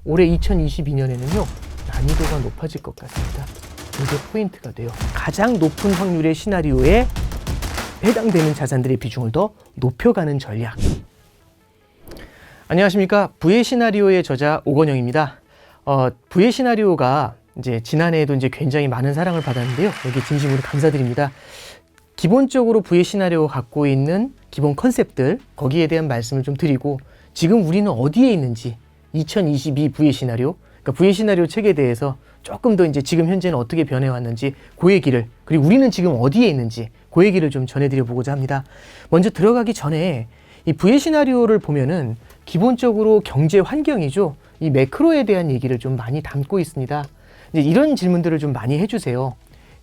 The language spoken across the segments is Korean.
올해 2022년에는요. 난이도가 높아질 것 같습니다. 이게 포인트가 돼요. 가장 높은 확률의 시나리오에 해당되는 자산들의 비중을 더 높여가는 전략. 안녕하십니까. 부의 시나리오의 저자 오건영입니다. 부의 시나리오가 이제 지난해에도 이제 굉장히 많은 사랑을 받았는데요. 여기 진심으로 감사드립니다. 기본적으로 부의 시나리오가 갖고 있는 기본 컨셉들, 거기에 대한 말씀을 좀 드리고, 지금 우리는 어디에 있는지, 2022 부의 시나리오, 그러니까 부의 시나리오 책에 대해서 조금 더 이제 지금 현재는 어떻게 변해왔는지, 그 얘기를, 그리고 우리는 지금 어디에 있는지, 그 얘기를 좀 전해드려 보고자 합니다. 먼저 들어가기 전에 이 부의 시나리오를 보면은 기본적으로 경제 환경이죠. 이 매크로에 대한 얘기를 좀 많이 담고 있습니다. 이제 이런 질문들을 좀 많이 해주세요.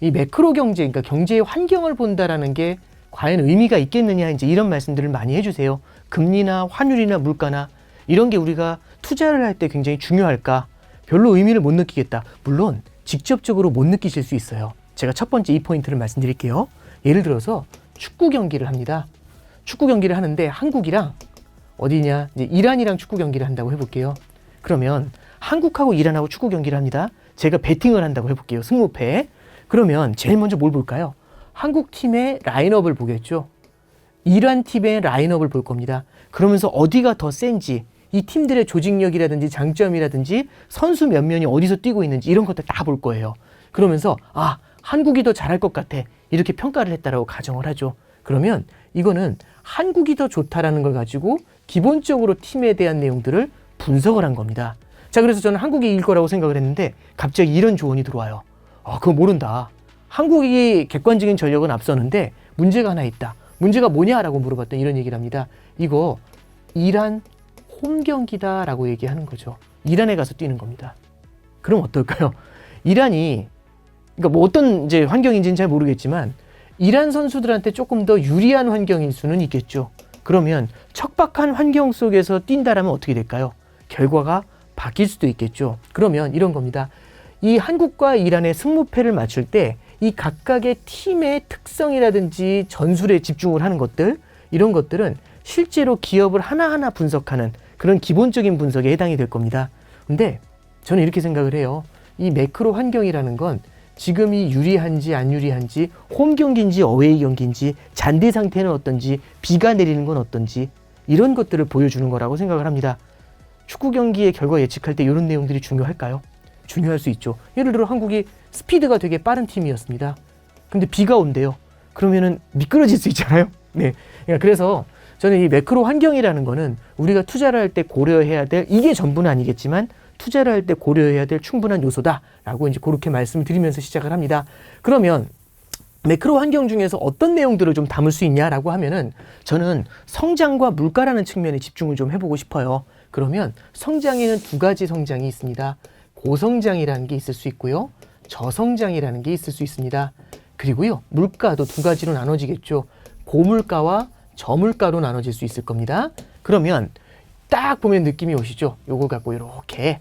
이 매크로 경제, 그러니까 경제의 환경을 본다라는 게 과연 의미가 있겠느냐, 이제 이런 말씀들을 많이 해주세요. 금리나 환율이나 물가나 이런 게 우리가 투자를 할 때 굉장히 중요할까? 별로 의미를 못 느끼겠다. 물론 직접적으로 못 느끼실 수 있어요. 제가 첫 번째 이 포인트를 말씀드릴게요. 예를 들어서 축구 경기를 합니다. 축구 경기를 하는데 한국이랑 어디냐? 이제 이란이랑 축구 경기를 한다고 해볼게요. 그러면 한국하고 이란하고 축구 경기를 합니다. 제가 배팅을 한다고 해볼게요. 승무패. 그러면 제일 먼저 뭘 볼까요? 한국 팀의 라인업을 보겠죠. 이란 팀의 라인업을 볼 겁니다. 그러면서 어디가 더 센지, 이 팀들의 조직력이라든지 장점이라든지 선수 몇 명이 어디서 뛰고 있는지 이런 것들 다 볼 거예요. 그러면서 아, 한국이 더 잘할 것 같아. 이렇게 평가를 했다라고 가정을 하죠. 그러면 이거는 한국이 더 좋다라는 걸 가지고 기본적으로 팀에 대한 내용들을 분석을 한 겁니다. 자, 그래서 저는 한국이 이길 거라고 생각을 했는데 갑자기 이런 조언이 들어와요. 그거 모른다. 한국이 객관적인 전력은 앞서는데 문제가 하나 있다. 문제가 뭐냐라고 물어봤더니 이런 얘기를 합니다. 이거 이란 홈 경기다라고 얘기하는 거죠. 이란에 가서 뛰는 겁니다. 그럼 어떨까요? 이란이, 그러니까 뭐 어떤 이제 환경인지는 잘 모르겠지만 이란 선수들한테 조금 더 유리한 환경일 수는 있겠죠. 그러면 척박한 환경 속에서 뛴다라면 어떻게 될까요? 결과가 바뀔 수도 있겠죠. 그러면 이런 겁니다. 이 한국과 이란의 승무패를 맞출 때 이 각각의 팀의 특성이라든지 전술에 집중을 하는 것들, 이런 것들은 실제로 기업을 하나하나 분석하는 그런 기본적인 분석에 해당이 될 겁니다. 근데 저는 이렇게 생각을 해요. 이 매크로 환경이라는 건 지금이 유리한지 안 유리한지, 홈 경기인지 어웨이 경기인지, 잔디 상태는 어떤지, 비가 내리는 건 어떤지, 이런 것들을 보여주는 거라고 생각을 합니다. 축구 경기의 결과 예측할 때 이런 내용들이 중요할까요? 중요할 수 있죠. 예를 들어 한국이 스피드가 되게 빠른 팀이었습니다. 근데 비가 온대요. 그러면은 미끄러질 수 있잖아요. 네. 그래서 저는 이 매크로 환경이라는 거는 우리가 투자를 할 때 고려해야 될, 이게 전부는 아니겠지만 투자를 할 때 고려해야 될 충분한 요소다라고 이제 그렇게 말씀을 드리면서 시작을 합니다. 그러면 매크로 환경 중에서 어떤 내용들을 좀 담을 수 있냐라고 하면은 저는 성장과 물가라는 측면에 집중을 좀 해보고 싶어요. 그러면 성장에는 두 가지 성장이 있습니다. 고성장이라는 게 있을 수 있고요. 저성장이라는 게 있을 수 있습니다. 그리고요, 물가도 두 가지로 나눠지겠죠. 고물가와 저물가로 나눠질 수 있을 겁니다. 그러면 딱 보면 느낌이 오시죠? 요거 갖고 이렇게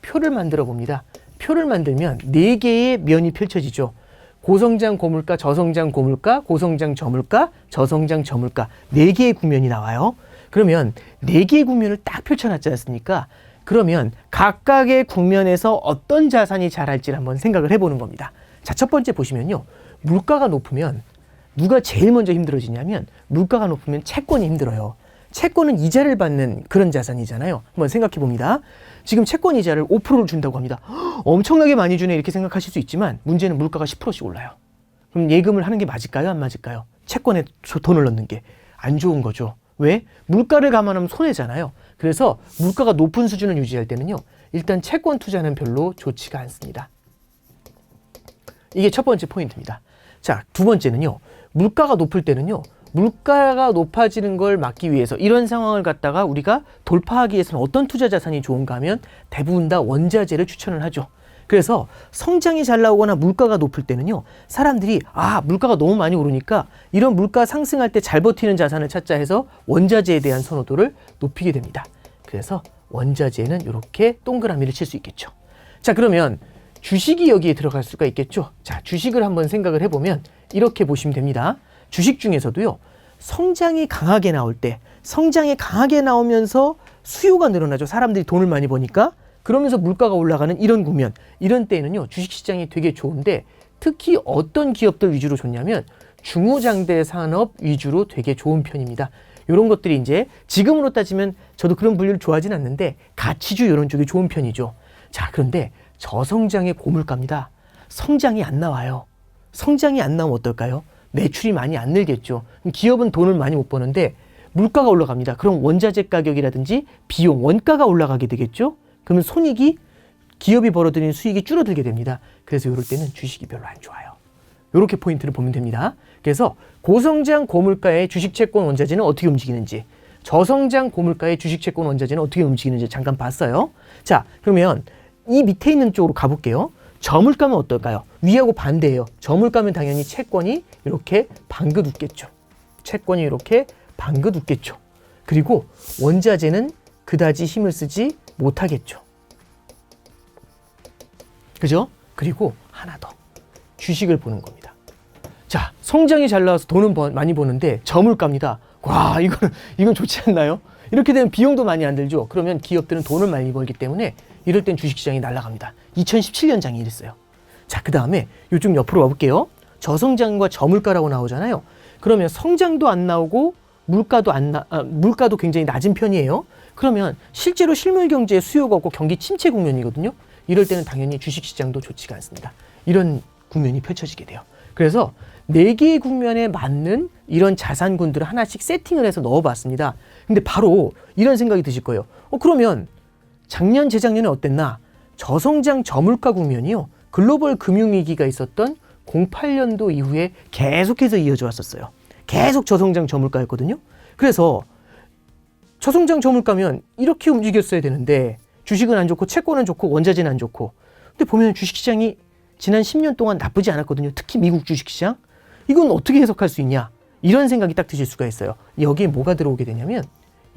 표를 만들어 봅니다. 표를 만들면 4개의 면이 펼쳐지죠. 고성장 고물가, 저성장 고물가, 고성장 저물가, 저성장 저물가, 4개의 국면이 나와요. 그러면 4개의 국면을 딱 펼쳐놨지 않습니까? 그러면 각각의 국면에서 어떤 자산이 잘할지를 한번 생각을 해보는 겁니다. 자, 첫 번째 보시면요. 물가가 높으면 누가 제일 먼저 힘들어지냐면, 물가가 높으면 채권이 힘들어요. 채권은 이자를 받는 그런 자산이잖아요. 한번 생각해 봅니다. 지금 채권 이자를 5%를 준다고 합니다. 엄청나게 많이 주네 이렇게 생각하실 수 있지만 문제는 물가가 10%씩 올라요. 그럼 예금을 하는 게 맞을까요? 안 맞을까요? 채권에 돈을 넣는 게 안 좋은 거죠. 왜? 물가를 감안하면 손해잖아요. 그래서 물가가 높은 수준을 유지할 때는요, 일단 채권 투자는 별로 좋지가 않습니다. 이게 첫 번째 포인트입니다. 자, 두 번째는요, 물가가 높을 때는요, 물가가 높아지는 걸 막기 위해서 이런 상황을 갖다가 우리가 돌파하기 위해서는 어떤 투자 자산이 좋은가 하면 대부분 다 원자재를 추천을 하죠. 그래서 성장이 잘 나오거나 물가가 높을 때는요, 사람들이 물가가 너무 많이 오르니까 이런 물가 상승할 때 잘 버티는 자산을 찾자 해서 원자재에 대한 선호도를 높이게 됩니다. 그래서 원자재는 이렇게 동그라미를 칠 수 있겠죠. 자, 그러면 주식이 여기에 들어갈 수가 있겠죠. 자, 주식을 한번 생각을 해보면 이렇게 보시면 됩니다. 주식 중에서도요, 성장이 강하게 나올 때, 성장이 강하게 나오면서 수요가 늘어나죠. 사람들이 돈을 많이 버니까. 그러면서 물가가 올라가는 이런 국면, 이런 때에는요, 주식시장이 되게 좋은데 특히 어떤 기업들 위주로 좋냐면 중후장대 산업 위주로 되게 좋은 편입니다. 이런 것들이 이제 지금으로 따지면 저도 그런 분류를 좋아하진 않는데 가치주 이런 쪽이 좋은 편이죠. 자, 그런데 저성장의 고물가입니다. 성장이 안 나와요. 성장이 안 나오면 어떨까요? 매출이 많이 안 늘겠죠. 기업은 돈을 많이 못 버는데 물가가 올라갑니다. 그럼 원자재 가격이라든지 비용, 원가가 올라가게 되겠죠. 그러면 손익이, 기업이 벌어들이는 수익이 줄어들게 됩니다. 그래서 이럴 때는 주식이 별로 안 좋아요. 이렇게 포인트를 보면 됩니다. 그래서 고성장 고물가의 주식 채권 원자재는 어떻게 움직이는지, 저성장 고물가의 주식 채권 원자재는 어떻게 움직이는지 잠깐 봤어요. 자, 그러면 이 밑에 있는 쪽으로 가볼게요. 저물가면 어떨까요? 위하고 반대예요. 저물가면 당연히 채권이 이렇게 방긋 웃겠죠. 채권이 이렇게 방긋 웃겠죠. 그리고 원자재는 그다지 힘을 쓰지 못하겠죠. 그죠? 그리고 하나 더. 주식을 보는 겁니다. 자, 성장이 잘 나와서 돈은 많이 버는데 저물가입니다. 와, 이건 좋지 않나요? 이렇게 되면 비용도 많이 안 들죠. 그러면 기업들은 돈을 많이 벌기 때문에 이럴 땐 주식시장이 날아갑니다. 2017년장이 이랬어요. 자, 그 다음에 이쪽 옆으로 와볼게요. 저성장과 저물가라고 나오잖아요. 그러면 성장도 안 나오고 물가도 굉장히 낮은 편이에요. 그러면 실제로 실물 경제에 수요가 없고 경기 침체 국면이거든요. 이럴 때는 당연히 주식시장도 좋지가 않습니다. 이런 국면이 펼쳐지게 돼요. 그래서 4개의 국면에 맞는 이런 자산군들을 하나씩 세팅을 해서 넣어봤습니다. 근데 바로 이런 생각이 드실 거예요. 그러면 작년, 재작년에 어땠나? 저성장 저물가 국면이요. 글로벌 금융위기가 있었던 08년도 이후에 계속해서 이어져 왔었어요. 계속 저성장 저물가였거든요. 그래서 저성장 저물가면 이렇게 움직였어야 되는데 주식은 안 좋고 채권은 좋고 원자재는 안 좋고, 근데 보면 주식시장이 지난 10년 동안 나쁘지 않았거든요. 특히 미국 주식시장. 이건 어떻게 해석할 수 있냐? 이런 생각이 딱 드실 수가 있어요. 여기에 뭐가 들어오게 되냐면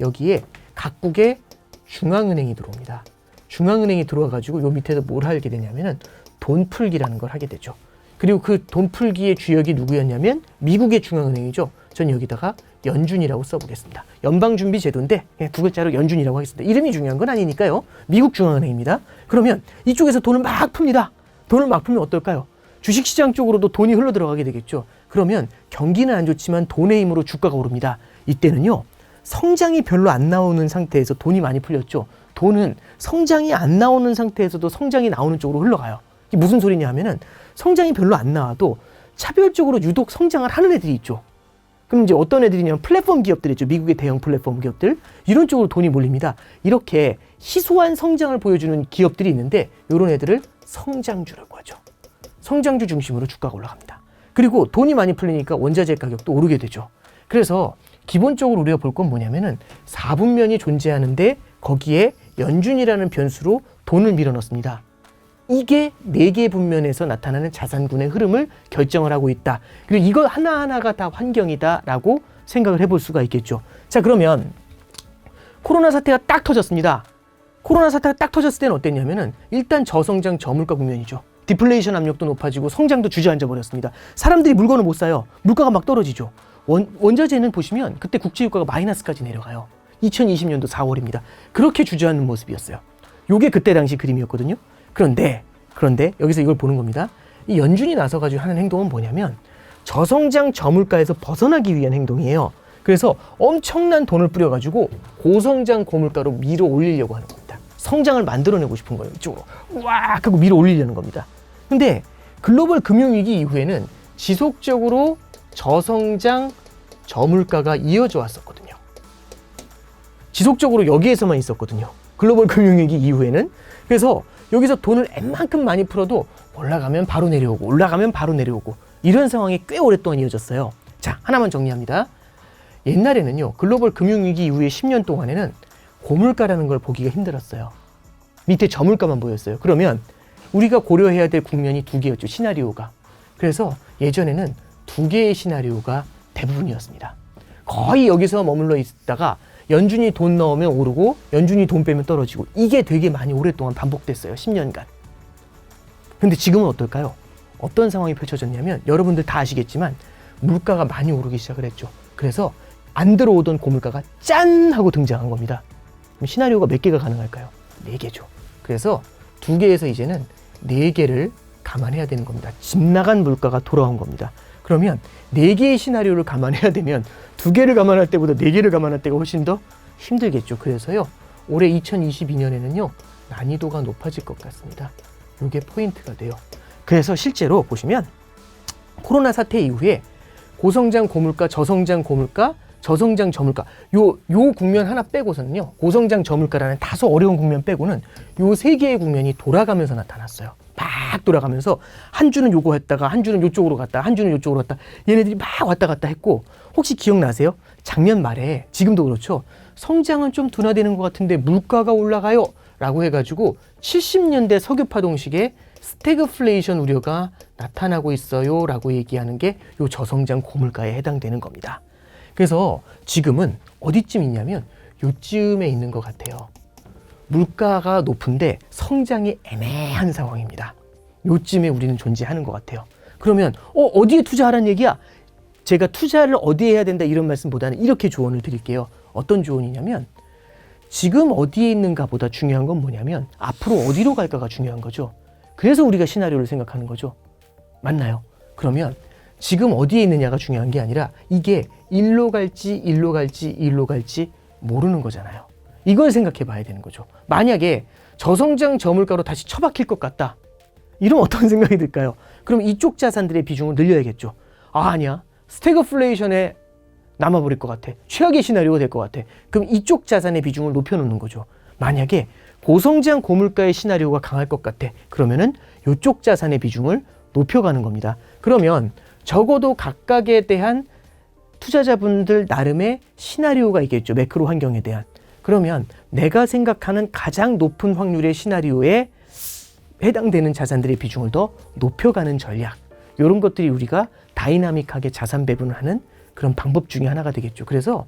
여기에 각국의 중앙은행이 들어옵니다. 중앙은행이 들어와가지고 요 밑에서 뭘 하게 되냐면은 돈 풀기라는 걸 하게 되죠. 그리고 그 돈 풀기의 주역이 누구였냐면 미국의 중앙은행이죠. 전 여기다가 연준이라고 써보겠습니다. 연방준비제도인데 그냥 두 글자로 연준이라고 하겠습니다. 이름이 중요한 건 아니니까요. 미국 중앙은행입니다. 그러면 이쪽에서 돈을 막 풉니다. 돈을 막 풀면 어떨까요? 주식시장 쪽으로도 돈이 흘러 들어가게 되겠죠. 그러면 경기는 안 좋지만 돈의 힘으로 주가가 오릅니다. 이때는요, 성장이 별로 안 나오는 상태에서 돈이 많이 풀렸죠. 돈은 성장이 안 나오는 상태에서도 성장이 나오는 쪽으로 흘러가요. 이게 무슨 소리냐 하면은 성장이 별로 안 나와도 차별적으로 유독 성장을 하는 애들이 있죠. 그럼 이제 어떤 애들이냐면 플랫폼 기업들 있죠. 미국의 대형 플랫폼 기업들. 이런 쪽으로 돈이 몰립니다. 이렇게 희소한 성장을 보여주는 기업들이 있는데 이런 애들을 성장주라고 하죠. 성장주 중심으로 주가가 올라갑니다. 그리고 돈이 많이 풀리니까 원자재 가격도 오르게 되죠. 그래서 기본적으로 우리가 볼 건 뭐냐면은 4분면이 존재하는데 거기에 연준이라는 변수로 돈을 밀어넣습니다. 이게 4개의 분면에서 나타나는 자산군의 흐름을 결정을 하고 있다. 그리고 이거 하나하나가 다 환경이다라고 생각을 해볼 수가 있겠죠. 자, 그러면 코로나 사태가 딱 터졌습니다. 코로나 사태가 딱 터졌을 때는 어땠냐면은 일단 저성장 저물가 국면이죠. 디플레이션 압력도 높아지고 성장도 주저앉아 버렸습니다. 사람들이 물건을 못 사요. 물가가 막 떨어지죠. 원자재는 보시면 그때 국제유가가 마이너스까지 내려가요. 2020년도 4월입니다. 그렇게 주저앉는 모습이었어요. 요게 그때 당시 그림이었거든요. 그런데 여기서 이걸 보는 겁니다. 이 연준이 나서가지고 하는 행동은 뭐냐면 저성장 저물가에서 벗어나기 위한 행동이에요. 그래서 엄청난 돈을 뿌려가지고 고성장 고물가로 밀어 올리려고 하는 겁니다. 성장을 만들어내고 싶은 거예요. 이쪽으로 왁 하고 밀어 올리려는 겁니다. 근데 글로벌 금융위기 이후에는 지속적으로 저성장 저물가가 이어져 왔었거든요. 지속적으로 여기에서만 있었거든요. 글로벌 금융위기 이후에는. 그래서 여기서 돈을 웬만큼 많이 풀어도 올라가면 바로 내려오고 올라가면 바로 내려오고 이런 상황이 꽤 오랫동안 이어졌어요. 자, 하나만 정리합니다. 옛날에는요, 글로벌 금융위기 이후에 10년 동안에는 고물가라는 걸 보기가 힘들었어요. 밑에 저물가만 보였어요. 그러면 우리가 고려해야 될 국면이 2개였죠. 시나리오가. 그래서 예전에는 2개의 시나리오가 대부분이었습니다. 거의 여기서 머물러 있다가 연준이 돈 넣으면 오르고 연준이 돈 빼면 떨어지고 이게 되게 많이 오랫동안 반복됐어요. 10년간. 근데 지금은 어떨까요? 어떤 상황이 펼쳐졌냐면 여러분들 다 아시겠지만 물가가 많이 오르기 시작을 했죠. 그래서 안 들어오던 고물가가 짠 하고 등장한 겁니다. 그럼 시나리오가 몇 개가 가능할까요? 4개죠. 그래서 2개에서 이제는 4개를 감안해야 되는 겁니다. 집 나간 물가가 돌아온 겁니다. 그러면 4개의 시나리오를 감안해야 되면 2개를 감안할 때보다 4개를 감안할 때가 훨씬 더 힘들겠죠. 그래서요, 올해 2022년에는요, 난이도가 높아질 것 같습니다. 이게 포인트가 돼요. 그래서 실제로 보시면 코로나 사태 이후에 고성장 고물가, 저성장 고물가, 저성장 저물가, 요 국면 하나 빼고서는요, 고성장 저물가라는 다소 어려운 국면 빼고는 요 3개의 국면이 돌아가면서 나타났어요. 막 돌아가면서 한 주는 요거 했다가 한 주는 요쪽으로 갔다, 한 주는 요쪽으로 갔다, 얘네들이 막 왔다 갔다 했고, 혹시 기억나세요? 작년 말에, 지금도 그렇죠, 성장은 좀 둔화되는 것 같은데 물가가 올라가요 라고 해가지고 70년대 석유파동식에 스태그플레이션 우려가 나타나고 있어요 라고 얘기하는 게 요 저성장 고물가에 해당되는 겁니다. 그래서 지금은 어디쯤 있냐면 요쯤에 있는 것 같아요. 물가가 높은데 성장이 애매한 상황입니다. 요쯤에 우리는 존재하는 것 같아요. 그러면 어디에 투자하라는 얘기야? 제가 투자를 어디에 해야 된다 이런 말씀보다는 이렇게 조언을 드릴게요. 어떤 조언이냐면, 지금 어디에 있는가 보다 중요한 건 뭐냐면 앞으로 어디로 갈까가 중요한 거죠. 그래서 우리가 시나리오를 생각하는 거죠. 맞나요? 그러면 지금 어디에 있느냐가 중요한 게 아니라 이게 일로 갈지 일로 갈지 일로 갈지 모르는 거잖아요. 이걸 생각해 봐야 되는 거죠. 만약에 저성장 저물가로 다시 처박힐 것 같다, 이러면 어떤 생각이 들까요? 그럼 이쪽 자산들의 비중을 늘려야겠죠. 아니야, 스태그플레이션에 남아버릴 것 같아, 최악의 시나리오가 될 것 같아. 그럼 이쪽 자산의 비중을 높여놓는 거죠. 만약에 고성장 고물가의 시나리오가 강할 것 같아, 그러면은 이쪽 자산의 비중을 높여가는 겁니다. 그러면 적어도 각각에 대한 투자자분들 나름의 시나리오가 있겠죠. 매크로 환경에 대한. 그러면 내가 생각하는 가장 높은 확률의 시나리오에 해당되는 자산들의 비중을 더 높여가는 전략, 이런 것들이 우리가 다이나믹하게 자산 배분을 하는 그런 방법 중에 하나가 되겠죠. 그래서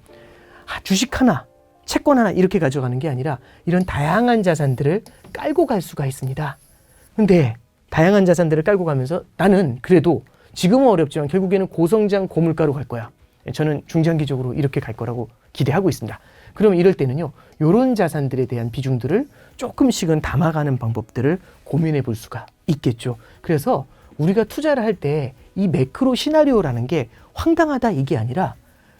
주식 하나, 채권 하나 이렇게 가져가는 게 아니라 이런 다양한 자산들을 깔고 갈 수가 있습니다. 근데 다양한 자산들을 깔고 가면서 나는 그래도 지금은 어렵지만 결국에는 고성장 고물가로 갈 거야, 저는 중장기적으로 이렇게 갈 거라고 기대하고 있습니다. 그럼 이럴 때는요, 이런 자산들에 대한 비중들을 조금씩은 담아가는 방법들을 고민해 볼 수가 있겠죠. 그래서 우리가 투자를 할 때 이 매크로 시나리오라는 게 황당하다 이게 아니라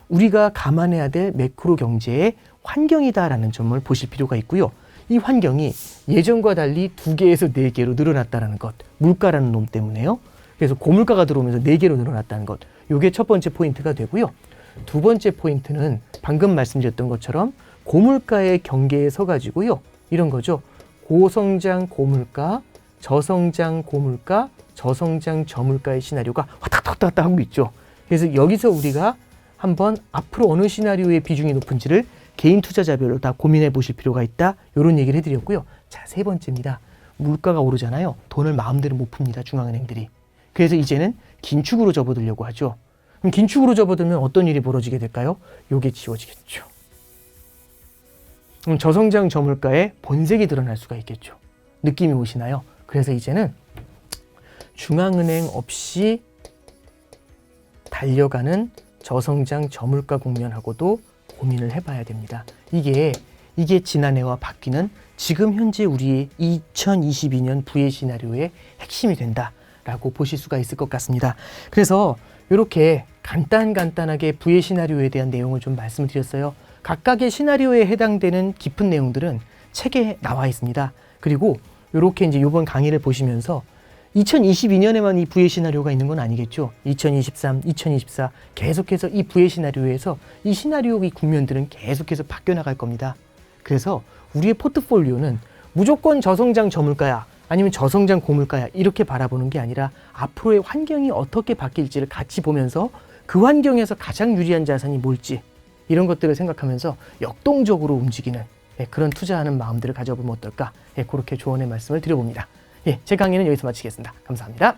우리가 감안해야 될 매크로 경제의 환경이다라는 점을 보실 필요가 있고요. 이 환경이 예전과 달리 2개에서 4개로 늘어났다는 것, 물가라는 놈 때문에요. 그래서 고물가가 들어오면서 4개로 늘어났다는 것, 이게 첫 번째 포인트가 되고요. 두 번째 포인트는 방금 말씀드렸던 것처럼 고물가의 경계에 서가지고요, 이런 거죠. 고성장 고물가, 저성장 고물가, 저성장 저물가의 시나리오가 왔다 갔다 하고 있죠. 그래서 여기서 우리가 한번 앞으로 어느 시나리오의 비중이 높은지를 개인 투자자별로 다 고민해 보실 필요가 있다, 이런 얘기를 해드렸고요. 자, 세 번째입니다. 물가가 오르잖아요. 돈을 마음대로 못 풉니다, 중앙은행들이. 그래서 이제는 긴축으로 접어들려고 하죠. 그럼 긴축으로 접어들면 어떤 일이 벌어지게 될까요? 요게 지워지겠죠. 그럼 저성장 저물가의 본색이 드러날 수가 있겠죠. 느낌이 오시나요? 그래서 이제는 중앙은행 없이 달려가는 저성장 저물가 국면하고도 고민을 해봐야 됩니다. 이게 지난해와 바뀌는 지금 현재 우리의 2022년 부의 시나리오의 핵심이 된다라고 보실 수가 있을 것 같습니다. 그래서 이렇게 간단하게 부의 시나리오에 대한 내용을 좀 말씀드렸어요. 각각의 시나리오에 해당되는 깊은 내용들은 책에 나와 있습니다. 그리고 이렇게 이제 이번 강의를 보시면서 2022년에만 이 부의 시나리오가 있는 건 아니겠죠. 2023, 2024 계속해서 이 부의 시나리오에서 이 시나리오의 국면들은 계속해서 바뀌어 나갈 겁니다. 그래서 우리의 포트폴리오는 무조건 저성장 저물가야, 아니면 저성장 고물가야 이렇게 바라보는 게 아니라 앞으로의 환경이 어떻게 바뀔지를 같이 보면서 그 환경에서 가장 유리한 자산이 뭘지, 이런 것들을 생각하면서 역동적으로 움직이는 그런 투자하는 마음들을 가져보면 어떨까, 그렇게 조언의 말씀을 드려봅니다. 제 강의는 여기서 마치겠습니다. 감사합니다.